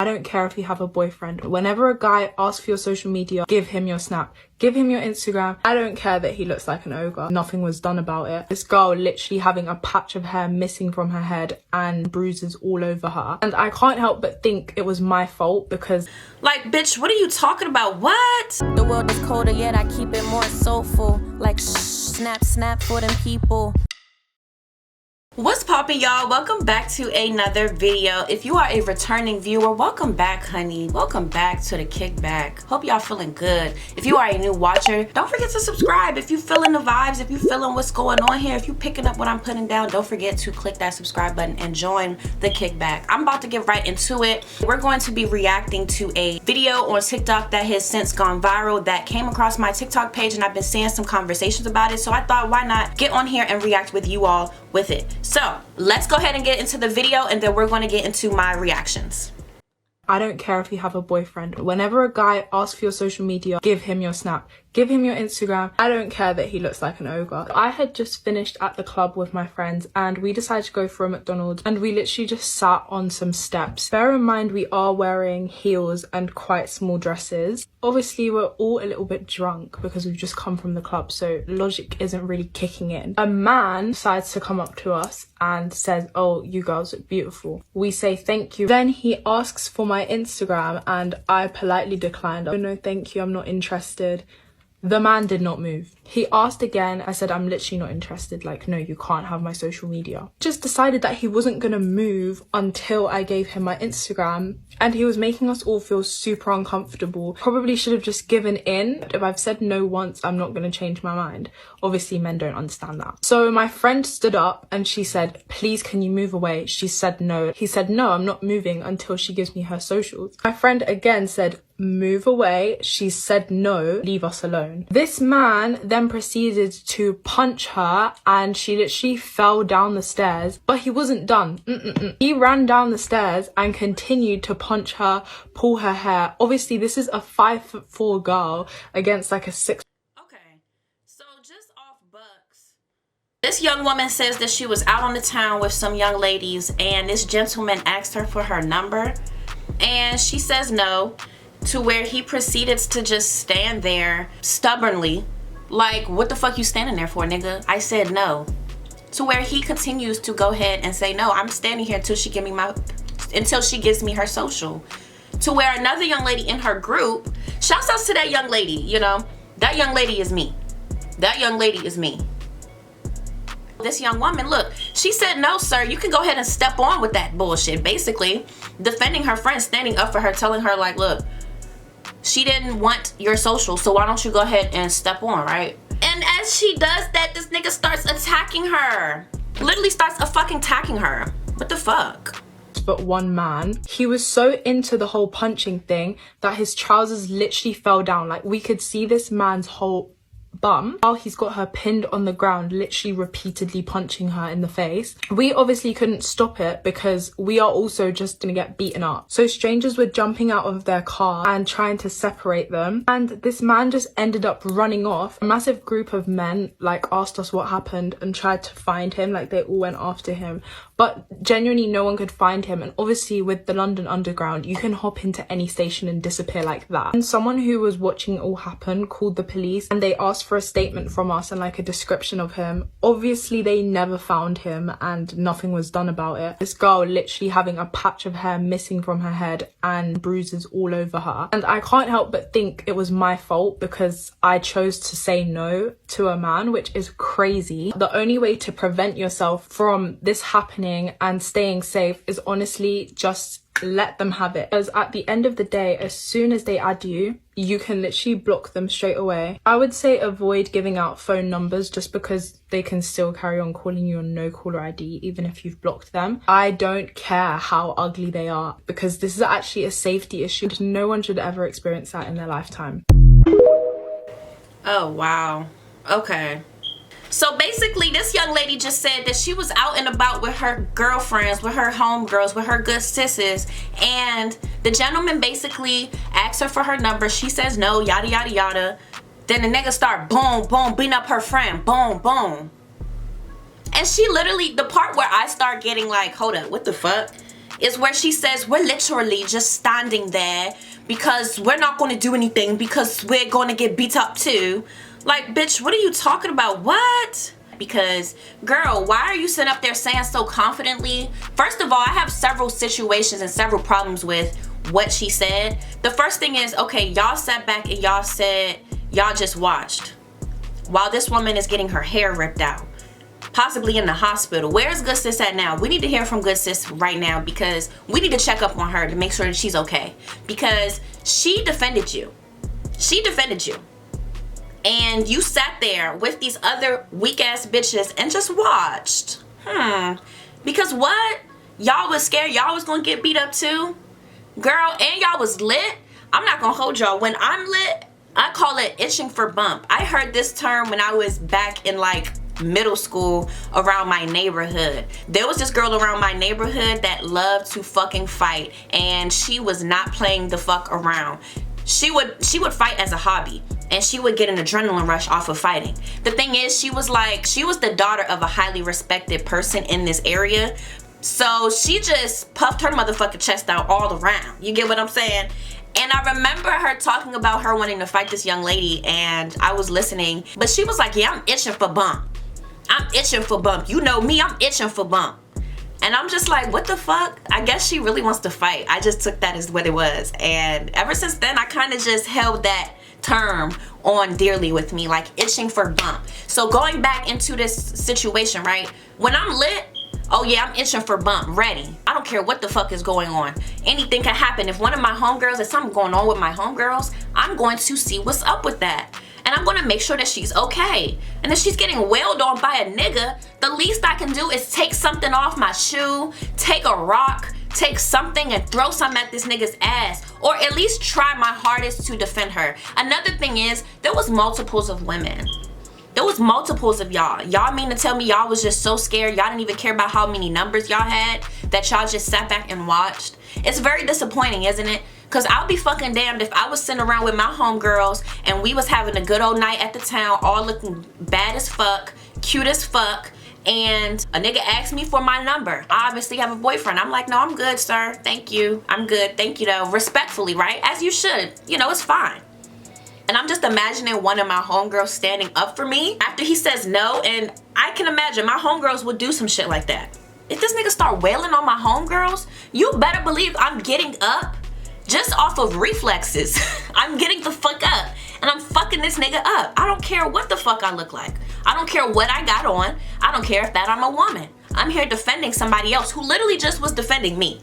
I don't care if you have a boyfriend. Whenever a guy asks for your social media, give him your Snap. Give him your Instagram. I don't care that he looks like an ogre. Nothing was done about it. This girl literally having a patch of hair missing from her head and bruises all over her. And I can't help but think it was my fault because... Like, bitch, what are you talking about? What? The world is colder, yet I keep it more soulful. Like, snap, snap for them people. What's poppin', y'all? Welcome back to another video. If you are a returning viewer, welcome back, honey. Welcome back to the kickback. Hope y'all feeling good. If you are a new watcher, don't forget to subscribe. If you feeling the vibes, if you feeling what's going on here, if you picking up what I'm putting down, don't forget to click that subscribe button and join the kickback. I'm about to get right into it. We're going to be reacting to a video on TikTok that has since gone viral that came across my TikTok page, and I've been seeing some conversations about it, so I thought, why not get on here and react with you all with it. So let's go ahead and get into the video, and then we're going to get into my reactions. I don't care if you have a boyfriend. Whenever a guy asks for your social media, give him your Snap. Give him your Instagram. I don't care that he looks like an ogre. I had just finished at the club with my friends and we decided to go for a McDonald's, and we literally just sat on some steps. Bear in mind we are wearing heels and quite small dresses. Obviously we're all a little bit drunk because we've just come from the club, so logic isn't really kicking in. A man decides to come up to us and says, "Oh, you girls look beautiful." We say thank you. Then he asks for my Instagram and I politely declined. "Oh no, thank you, I'm not interested." The man did not move. He asked again. I said, "I'm literally not interested. Like, no, you can't have my social media." Just decided that he wasn't gonna move until I gave him my Instagram, and he was making us all feel super uncomfortable. Probably should have just given in. If I've said no once, I'm not gonna change my mind. Obviously, men don't understand that. So my friend stood up and she said, "Please, can you move away?" She said no. He said, "No, I'm not moving until she gives me her socials." My friend again said, "Move away." She said no, "Leave us alone." This man then proceeded to punch her and she literally fell down the stairs, but he wasn't done. He ran down the stairs and continued to punch her, pull her hair. Obviously this is a 5'4" girl against like a 6. Okay, so just off bucks, this young woman says that she was out on the town with some young ladies and this gentleman asked her for her number and she says no, to where he proceeded to just stand there stubbornly. Like, what the fuck you standing there for, nigga? I said no. To where he continues to go ahead and say, "No, I'm standing here until she gives me her social." To where another young lady in her group, shouts out to that young lady, you know, that young lady is me. That young lady is me. This young woman, look, she said, "No, sir, you can go ahead and step on with that bullshit." Basically defending her friend, standing up for her, telling her like, look, she didn't want your social, so why don't you go ahead and step on, right? And as she does that, this nigga starts attacking her. Literally starts fucking attacking her. What the fuck? But one man, he was so into the whole punching thing that his trousers literally fell down. Like, we could see this man's whole bum while he's got her pinned on the ground, literally repeatedly punching her in the face. We obviously couldn't stop it because we are also just gonna get beaten up. So strangers were jumping out of their car and trying to separate them, and this man just ended up running off. A massive group of men like asked us what happened and tried to find him. Like, they all went after him, but genuinely no one could find him. And obviously with the London Underground, you can hop into any station and disappear like that. And someone who was watching it all happen called the police and they asked for a statement from us and like a description of him. Obviously they never found him and nothing was done about it. This girl literally having a patch of hair missing from her head and bruises all over her. And I can't help but think it was my fault because I chose to say no to a man, which is crazy. The only way to prevent yourself from this happening and staying safe is honestly just let them have it. Because at the end of the day, as soon as they add you, you can literally block them straight away. I would say avoid giving out phone numbers just because they can still carry on calling you on no caller ID even if you've blocked them. I don't care how ugly they are because this is actually a safety issue. No one should ever experience that in their lifetime. Oh wow, okay. So basically this young lady just said that she was out and about with her girlfriends, with her homegirls, with her good sisters, and the gentleman basically asked her for her number. She says no, yada yada yada. Then the nigga start boom boom beating up her friend, boom boom. And she literally, the part where I start getting like, hold up, what the fuck, is where she says, we're literally just standing there because we're not going to do anything because we're going to get beat up too. Like, bitch, what are you talking about? What? Because, girl, why are you sitting up there saying so confidently? First of all, I have several situations and several problems with what she said. The first thing is, okay, y'all sat back and y'all said y'all just watched while this woman is getting her hair ripped out, possibly in the hospital. Where's good sis at now? We need to hear from good sis right now, because we need to check up on her to make sure that she's okay, because she defended you. She defended you. And you sat there with these other weak ass bitches and just watched. Because what? Y'all was scared y'all was gonna get beat up too? Girl, and y'all was lit? I'm not gonna hold y'all. When I'm lit, I call it itching for bump. I heard this term when I was back in like middle school around my neighborhood. There was this girl around my neighborhood that loved to fucking fight, and she was not playing the fuck around. She would fight as a hobby, and she would get an adrenaline rush off of fighting. The thing is, she was the daughter of a highly respected person in this area. So she just puffed her motherfucking chest out all around. You get what I'm saying? And I remember her talking about her wanting to fight this young lady, and I was listening. But she was like, yeah, I'm itching for bump. I'm itching for bump. You know me, I'm itching for bump. And I'm just like, what the fuck? I guess she really wants to fight. I just took that as what it was. And ever since then, I kind of just held that term on dearly with me, like itching for bump. So going back into this situation, right? When I'm lit, oh yeah, I'm itching for bump, ready. I don't care what the fuck is going on. Anything can happen. If one of my homegirls, there's something going on with my homegirls, I'm going to see what's up with that. And I'm gonna make sure that she's okay. And if she's getting wailed on by a nigga, the least I can do is take something off my shoe, take a rock, take something and throw something at this nigga's ass, or at least try my hardest to defend her. Another thing is, there was multiples of women. There was multiples of y'all. Y'all mean to tell me y'all was just so scared, y'all didn't even care about how many numbers y'all had, that y'all just sat back and watched? It's very disappointing, isn't it? Because I'll be fucking damned if I was sitting around with my homegirls and we was having a good old night at the town, all looking bad as fuck, cute as fuck, and a nigga asked me for my number. I obviously have a boyfriend. I'm like, no, I'm good, sir. Thank you. I'm good. Thank you, though. Respectfully, right? As you should. You know, it's fine. And I'm just imagining one of my homegirls standing up for me after he says no, and I can imagine my homegirls would do some shit like that. If this nigga start wailing on my homegirls, you better believe I'm getting up just off of reflexes. I'm getting the fuck up and I'm fucking this nigga up. I don't care what the fuck I look like. I don't care what I got on. I don't care if that I'm a woman. I'm here defending somebody else who literally just was defending me.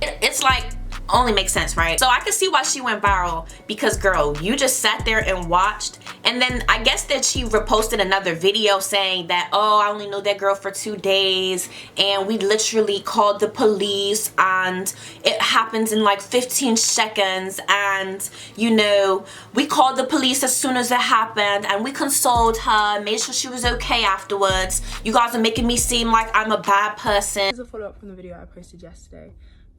It's like, only makes sense, right? So I can see why she went viral, because girl, you just sat there and watched. And then I guess that she reposted another video saying that, oh, I only know that girl for 2 days and we literally called the police and it happens in like 15 seconds, and you know, we called the police as soon as it happened and we consoled her, made sure she was okay afterwards. You guys are making me seem like I'm a bad person. Here's a follow-up from the video I posted yesterday.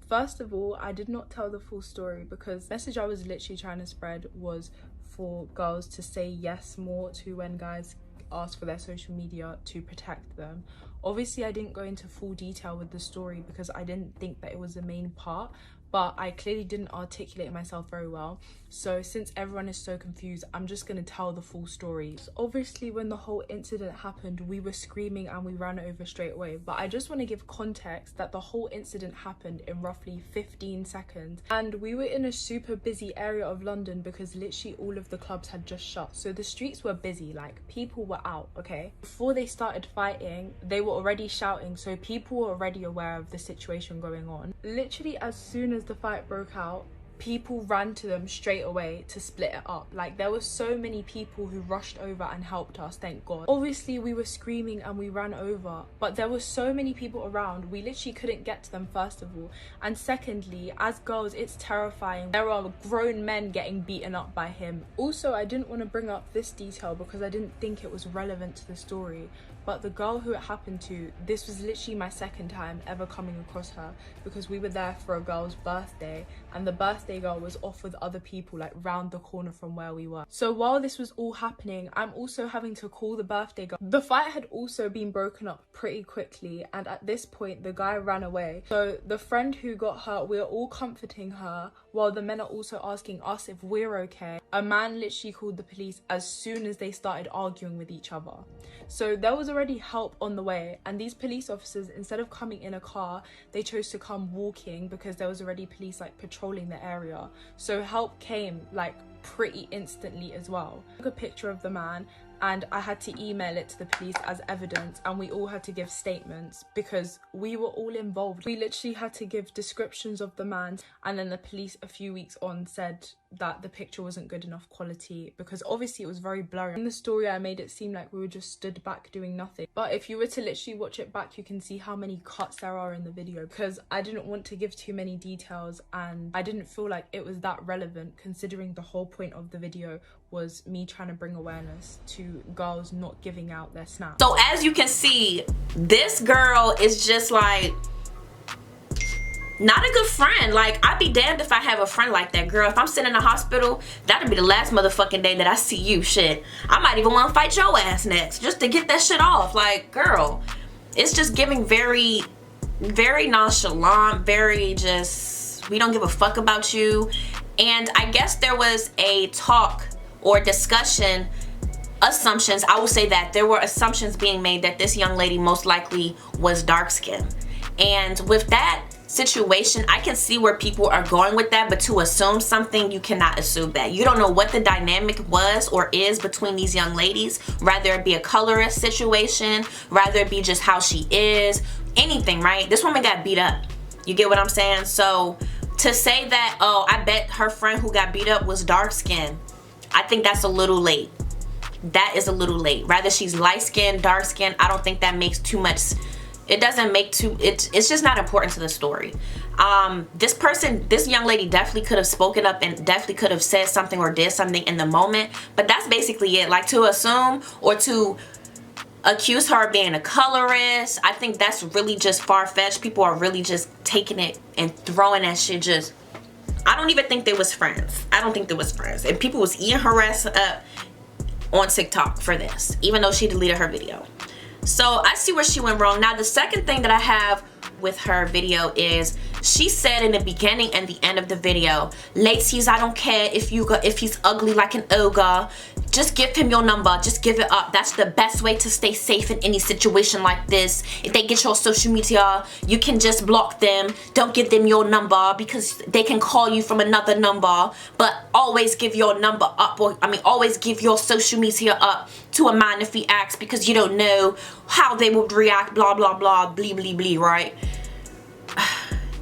First of all, I did not tell the full story because the message I was literally trying to spread was for girls to say yes more to when guys ask for their social media to protect them. Obviously, I didn't go into full detail with the story because I didn't think that it was the main part, but I clearly didn't articulate myself very well. So since everyone is so confused, I'm just gonna tell the full story. So obviously, when the whole incident happened, we were screaming and we ran over straight away. But I just want to give context that the whole incident happened in roughly 15 seconds. And we were in a super busy area of London because literally all of the clubs had just shut. So the streets were busy, like people were out, okay? Before they started fighting, they were already shouting. So people were already aware of the situation going on. Literally as soon as the fight broke out, people ran to them straight away to split it up. Like, there were so many people who rushed over and helped us, thank God. Obviously we were screaming and we ran over, but there were so many people around, we literally couldn't get to them, first of all. And secondly, as girls, it's terrifying. There are grown men getting beaten up by him. Also, I didn't want to bring up this detail because I didn't think it was relevant to the story, But the girl who it happened to, this was literally my second time ever coming across her, because we were there for a girl's birthday and the birthday girl was off with other people like round the corner from where we were. So while this was all happening, I'm also having to call the birthday girl. The fight had also been broken up pretty quickly, and at this point the guy ran away. So the friend who got hurt, we are all comforting her while the men are also asking us if we're okay. A man literally called the police as soon as they started arguing with each other. So there was already help on the way, and these police officers, instead of coming in a car, they chose to come walking because there was already police like patrolling the area. So help came like pretty instantly as well. I took a picture of the man and I had to email it to the police as evidence, and we all had to give statements because we were all involved. We literally had to give descriptions of the man, and then the police a few weeks on said that the picture wasn't good enough quality because obviously it was very blurry. In the story I made it seem like we were just stood back doing nothing, but if you were to literally watch it back, you can see how many cuts there are in the video because I didn't want to give too many details and I didn't feel like it was that relevant, considering the whole point of the video was me trying to bring awareness to girls not giving out their snaps. So as you can see, this girl is just like not a good friend. Like, I'd be damned if I have a friend like that, girl. If I'm sitting in the hospital, that'd be the last motherfucking day that I see you. Shit, I might even want to fight your ass next just to get that shit off. Like, girl, it's just giving very, very nonchalant, very just, we don't give a fuck about you. And I guess there was a talk or discussion, assumptions, I will say that there were assumptions being made that this young lady most likely was dark skinned. And with that situation, I can see where people are going with that, but to assume something, you cannot assume that. You don't know what the dynamic was or is between these young ladies, rather it be a colorist situation, rather it be just how she is, anything, right? This woman got beat up. You get what I'm saying? So to say that, oh, I bet her friend who got beat up was dark skinned, I think that's a little late. That is a little late. Rather she's light skinned, dark skinned, I don't think that makes too much. It doesn't make too, it's just not important to the story. This young lady definitely could have spoken up and definitely could have said something or did something in the moment, but that's basically it. Like, to assume or to accuse her of being a colorist, I think that's really just far-fetched. People are really just taking it and throwing that shit just, I don't even think they was friends. I don't think they was friends. And people was eating her ass up on TikTok for this, even though she deleted her video. So I see where she went wrong. Now the second thing that I have with her video is she said in the beginning and the end of the video, ladies, I don't care if he's ugly like an ogre, just give him your number, just give it up. That's the best way to stay safe in any situation like this. If they get your social media, you can just block them. Don't give them your number because they can call you from another number, but always give your number up, or always give your social media up to a man if he asks, because you don't know how they would react, blah blah blah, blee blee blee, right?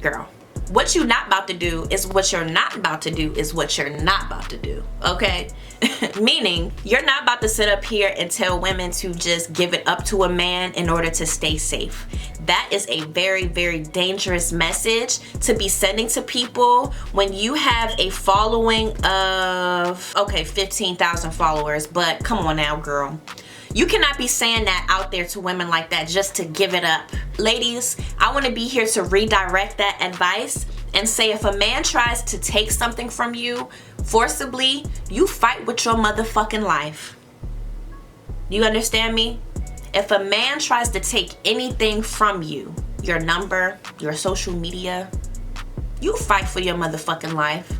Girl, what you're not about to do is what you're not about to do is what you're not about to do, okay? Meaning, you're not about to sit up here and tell women to just give it up to a man in order to stay safe. That is a very, very dangerous message to be sending to people when you have a following of, okay, 15,000 followers, but come on now, girl. You cannot be saying that out there to women like that just to give it up. Ladies, I want to be here to redirect that advice and say, if a man tries to take something from you forcibly, you fight with your motherfucking life. You understand me? If a man tries to take anything from you, your number, your social media, you fight for your motherfucking life.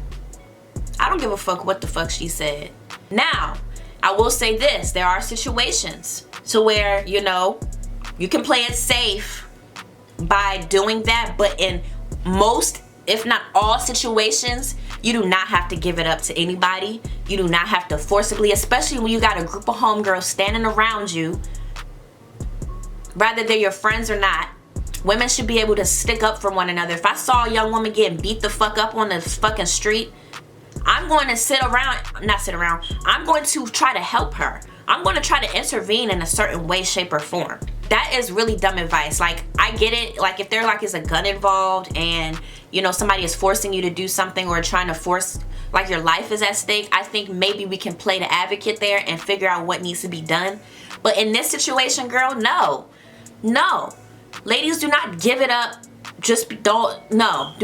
I don't give a fuck what the fuck she said. Now, I will say this, there are situations to where, you know, you can play it safe by doing that, but in most, if not all situations, you do not have to give it up to anybody. You do not have to forcibly, especially when you got a group of homegirls standing around you, whether they're your friends or not. Women should be able to stick up for one another. If I saw a young woman getting beat the fuck up on the fucking street, I'm going to I'm going to try to help her. I'm going to try to intervene in a certain way, shape, or form. That is really dumb advice. Like, I get it. Like, if there like is a gun involved and, you know, somebody is forcing you to do something or trying to force, like, your life is at stake, I think maybe we can play the advocate there and figure out what needs to be done. But in this situation, girl, no. Ladies, do not give it up. Do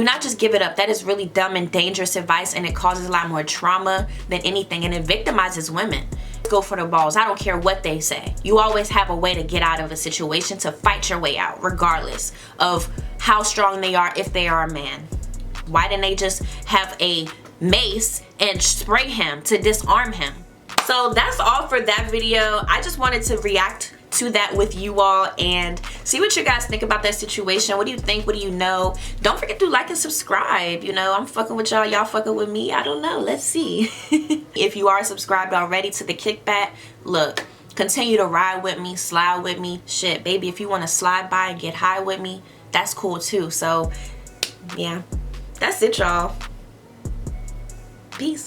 not just give it up. That is really dumb and dangerous advice, and it causes a lot more trauma than anything, and it victimizes women. Go for the balls. I don't care what they say. You always have a way to get out of a situation, to fight your way out, regardless of how strong they are, if they are a man. Why didn't they just have a mace and spray him to disarm him? So that's all for that video. I just wanted to react to that with you all and see what you guys think about that situation. What do you think? What do you know? Don't forget to like and subscribe. You know, I'm fucking with y'all, y'all fucking with me. I don't know, let's see. If you are subscribed already to the Kickback, look, continue to ride with me, slide with me. Shit, baby, if you want to slide by and get high with me, that's cool too. So yeah, that's it, y'all. Peace.